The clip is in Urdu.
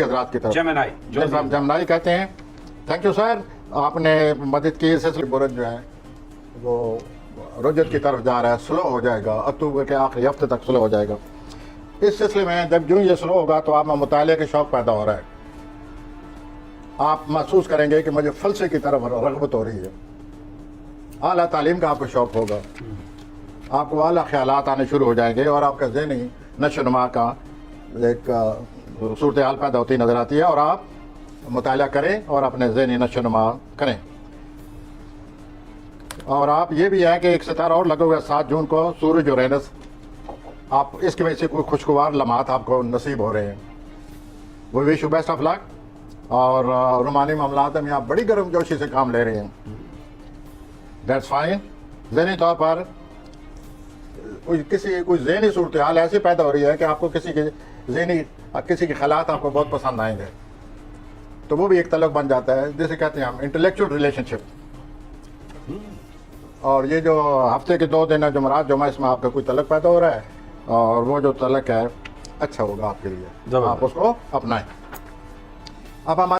حضرات کی طرف جیمنائی جمنائی کہتے ہیں. تھینک یو سر, آپ نے مدد کی. سلسلہ برج جو ہے وہ رجت کی طرف جا رہا ہے, سلو ہو جائے گا, اکتوبر کے آخری ہفتے تک سلو ہو جائے گا. اس سلسلے میں جب یہ سلو ہوگا تو آپ میں مطالعے کے شوق پیدا ہو رہا ہے. آپ محسوس کریں گے کہ مجھے فلسفے کی طرف رغبت ہو رہی ہے. اعلیٰ تعلیم کا آپ کو شوق ہوگا, آپ کو اعلیٰ خیالات آنے شروع ہو جائیں گے, اور آپ کا ذہنی نشو و نما کا ایک صورتحال پیدا ہوتی نظر آتی ہے, اور آپ مطالعہ کریں اور اپنے ذہنی نشو و نما کریں. اور آپ یہ بھی ہے کہ ایک ستارہ اور لگا ہوا ہے 7 جون کو, سورج یورینس. آپ اس کی وجہ سے کوئی خوشگوار لمحات آپ کو نصیب ہو رہے ہیں. وہ وش یو بیسٹ آف لک. اور رومانی معاملات میں آپ بڑی گرم جوشی سے کام لے رہے ہیں. That's fine. ذہنی طور پر کوئی ذہنی صورتحال ایسی پیدا ہو رہی ہے کہ آپ کو کسی کے خیالات آپ کو بہت پسند آئیں گے, تو وہ بھی ایک تعلق بن جاتا ہے, جسے کہتے ہیں ہم انٹلیکچوئل ریلیشن شپ. اور یہ جو ہفتے کے 2 دن ہے جمعرات جمعہ, اس میں آپ کا کوئی تعلق پیدا ہو رہا ہے, اور وہ جو تعلق ہے اچھا ہوگا آپ کے لیے, آپ اس کو اپنائیں. اب ہمارے